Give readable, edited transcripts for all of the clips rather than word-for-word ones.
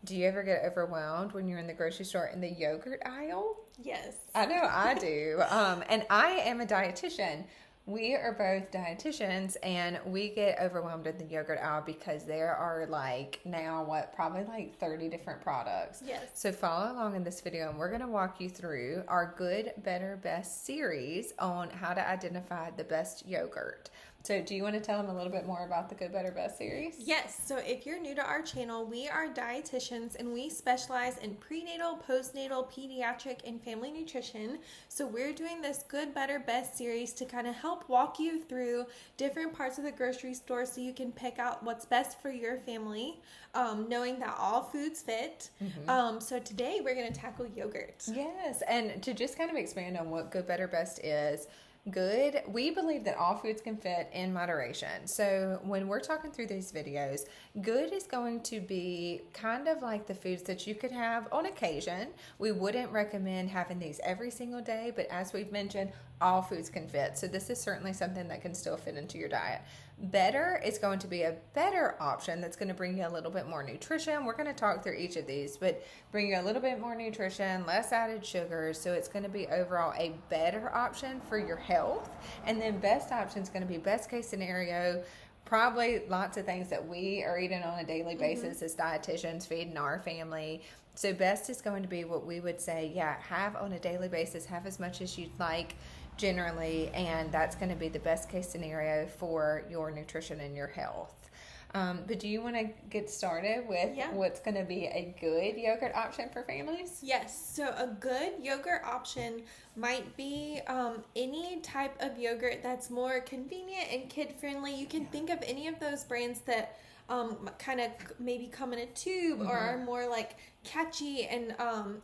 Do you ever get overwhelmed when you're in the grocery store in the yogurt aisle? Yes. I know I do. And I am a dietitian. We are both dietitians, and we get overwhelmed in the yogurt aisle because there are like now probably like 30 different products. Yes. So follow along in this video, and we're going to walk you through our Good, Better, Best series on how to identify the best yogurt. So do you want to tell them a little bit more about the Good, Better, Best series? Yes. So if you're new to our channel, we are dietitians and we specialize in prenatal, postnatal, pediatric, and family nutrition. So we're doing this Good, Better, Best series to kind of help walk you through different parts of the grocery store so you can pick out what's best for your family, knowing that all foods fit. So today we're going to tackle yogurt. Yes. And to just kind of expand on what Good, Better, Best is, good, we believe that all foods can fit in moderation. So when we're talking through these videos, good is going to be kind of like the foods that you could have on occasion. We wouldn't recommend having these every single day, but as we've mentioned, all foods can fit. So this is certainly something that can still fit into your diet. Better is going to be a better option that's going to bring you a little bit more nutrition. We're going to talk through each of these, but bring you a little bit more nutrition, less added sugars. So it's going to be overall a better option for your health. And then best option is going to be best case scenario. Probably lots of things that we are eating on a daily basis as dietitians, feeding our family. So best is going to be what we would say, have on a daily basis, have as much as you'd like generally, and that's going to be the best case scenario for your nutrition and your health. But do you want to get started with what's going to be a good yogurt option for families? Yes, so a good yogurt option might be any type of yogurt that's more convenient and kid-friendly. You can think of any of those brands that kind of maybe come in a tube or are more like catchy and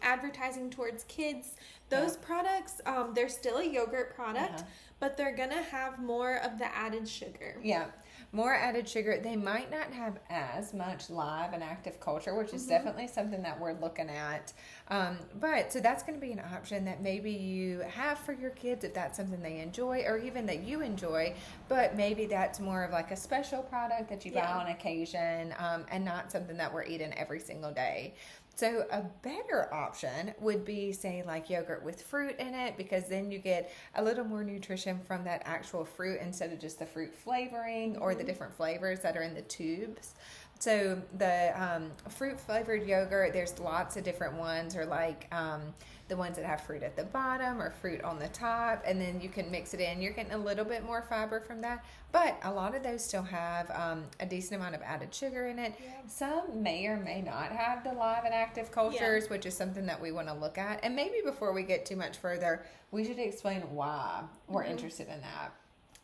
advertising towards kids. Those products, they're still a yogurt product, but they're going to have more of the added sugar. Yeah. More added sugar. They might not have as much live and active culture, which is definitely something that we're looking at. But so that's going to be an option that maybe you have for your kids if that's something they enjoy, or even that you enjoy, but maybe that's more of like a special product that you buy on occasion, and not something that we're eating every single day. So a better option would be, say, like yogurt with fruit in it, because then you get a little more nutrition from that actual fruit instead of just the fruit flavoring or the different flavors that are in the tubes. So the fruit flavored yogurt, there's lots of different ones, or like the ones that have fruit at the bottom or fruit on the top, and then you can mix it in. You're getting a little bit more fiber from that, but a lot of those still have a decent amount of added sugar in it. Some may or may not have the live and active cultures, which is something that we want to look at. And maybe before we get too much further, we should explain why we're interested in that.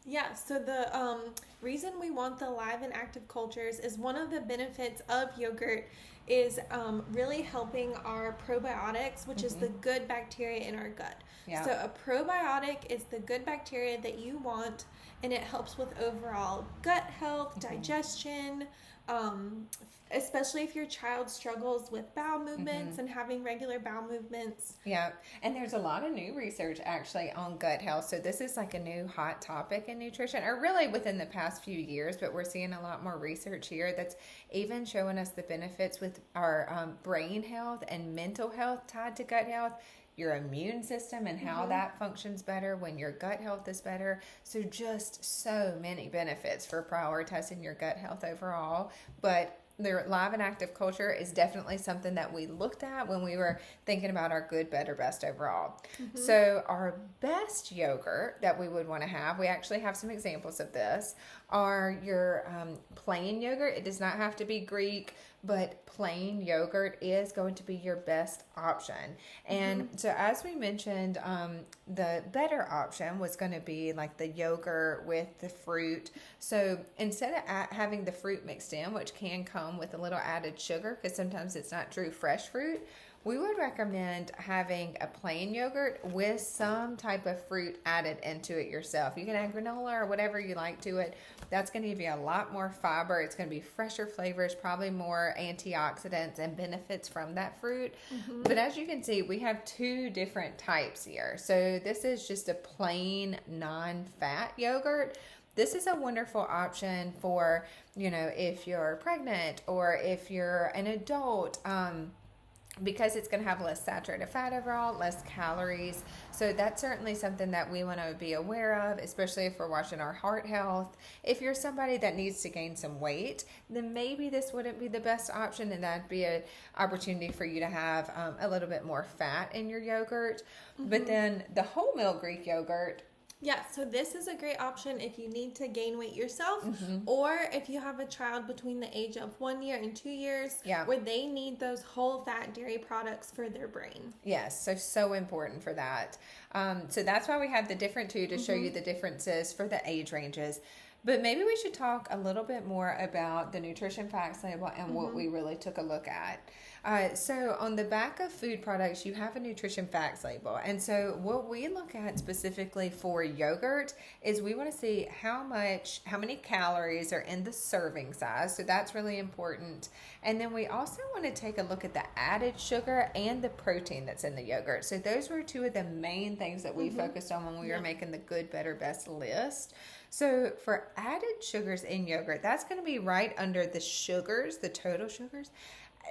Yeah, so the reason we want the live and active cultures is one of the benefits of yogurt is really helping our probiotics, which is the good bacteria in our gut. Yeah. So a probiotic is the good bacteria that you want, and it helps with overall gut health, digestion, especially if your child struggles with bowel movements and having regular bowel movements. Yeah, and there's a lot of new research actually on gut health. So this is like a new hot topic in nutrition, or really within the past few years, but we're seeing a lot more research here that's even showing us the benefits with our brain health and mental health tied to gut health. Your immune system and how that functions better when your gut health is better. So just so many benefits for prioritizing your gut health overall. But the live and active culture is definitely something that we looked at when we were thinking about our good, better, best overall. So our best yogurt that we would want to have, we actually have some examples of this, are your plain yogurt. It does not have to be Greek, but plain yogurt is going to be your best option. And so as we mentioned, the better option was going to be like the yogurt with the fruit. So instead of having the fruit mixed in, which can come with a little added sugar because sometimes it's not true fresh fruit, we would recommend having a plain yogurt with some type of fruit added into it yourself. You can add granola or whatever you like to it. That's going to give you a lot more fiber. It's going to be fresher flavors, probably more antioxidants and benefits from that fruit. But as you can see, we have two different types here. So this is just a plain non-fat yogurt. this is a wonderful option for, if you're pregnant or if you're an adult, because it's going to have less saturated fat overall, less calories. So that's certainly something that we want to be aware of, especially if we're watching our heart health. If you're somebody that needs to gain some weight, then maybe this wouldn't be the best option, and that'd be an opportunity for you to have a little bit more fat in your yogurt. But then the whole milk Greek yogurt, yeah, so this is a great option if you need to gain weight yourself, or if you have a child between the age of 1 year and 2 years, where they need those whole fat dairy products for their brain. Yes, so important for that. So that's why we have the different two to show you the differences for the age ranges. But maybe we should talk a little bit more about the nutrition facts label and what we really took a look at. So on the back of food products, you have a nutrition facts label. And so what we look at specifically for yogurt is we want to see how many calories are in the serving size. So that's really important. And then we also want to take a look at the added sugar and the protein that's in the yogurt. So those were two of the main things that we focused on when we were making the good, better, best list. So for added sugars in yogurt, that's going to be right under the sugars, the total sugars.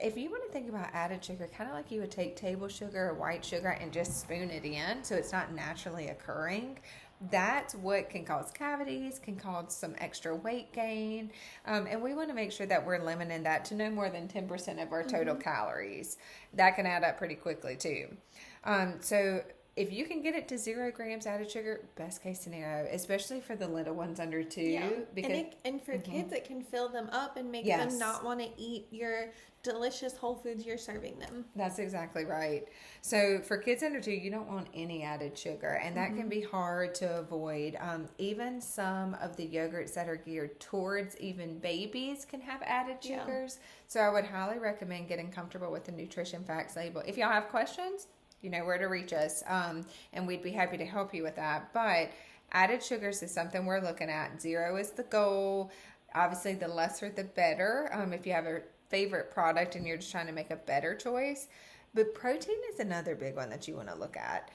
If you want to think about added sugar, kind of like you would take table sugar or white sugar and just spoon it in so it's not naturally occurring, that's what can cause cavities, can cause some extra weight gain. And we want to make sure that we're limiting that to no more than 10% of our total calories. That can add up pretty quickly too. So if you can get it to 0 grams added sugar, best case scenario, especially for the little ones under 2. Yeah. Because, and for kids, it can fill them up and make them not want to eat your delicious whole foods you're serving them. That's exactly right. So for kids under 2, you don't want any added sugar, and that can be hard to avoid. Even some of the yogurts that are geared towards even babies can have added sugars. So I would highly recommend getting comfortable with the nutrition facts label. If y'all have questions, you know where to reach us, and we'd be happy to help you with that. But added sugars is something we're looking at. 0 is the goal. Obviously, the lesser the better. If you have a favorite product and you're just trying to make a better choice. But protein is another big one that you want to look at.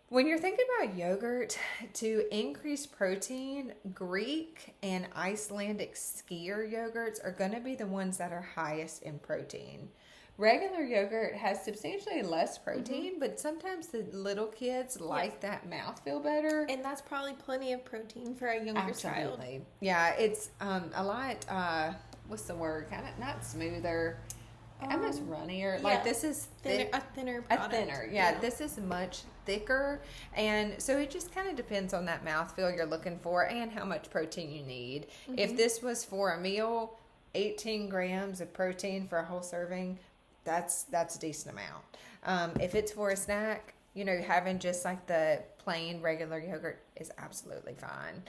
When you're thinking about yogurt, to increase protein, Greek and Icelandic skyr yogurts are going to be the ones that are highest in protein. Regular yogurt has substantially less protein, but sometimes the little kids like that mouthfeel better. And that's probably plenty of protein for a younger child. Yeah, it's a lot, what's the word? Kind of not smoother, almost runnier. Yeah. Like this is a thinner product. This is much thicker. And so it just kind of depends on that mouthfeel you're looking for and how much protein you need. If this was for a meal, 18 grams of protein for a whole serving, that's a decent amount. If it's for a snack, having just like the plain regular yogurt is absolutely fine.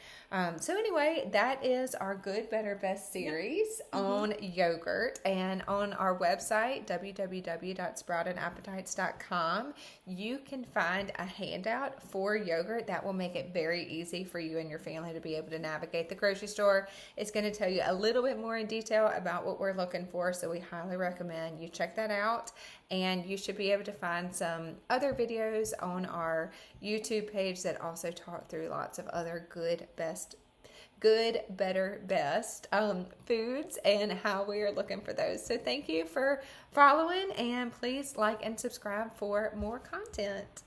So anyway, that is our Good, Better, Best series on yogurt. And on our website, www.sproutedappetites.com, you can find a handout for yogurt that will make it very easy for you and your family to be able to navigate the grocery store. It's going to tell you a little bit more in detail about what we're looking for, so we highly recommend you check that out. And you should be able to find some other videos on our YouTube page that also talk through lots of other good, better, best foods and how we are looking for those. So thank you for following, and please like and subscribe for more content.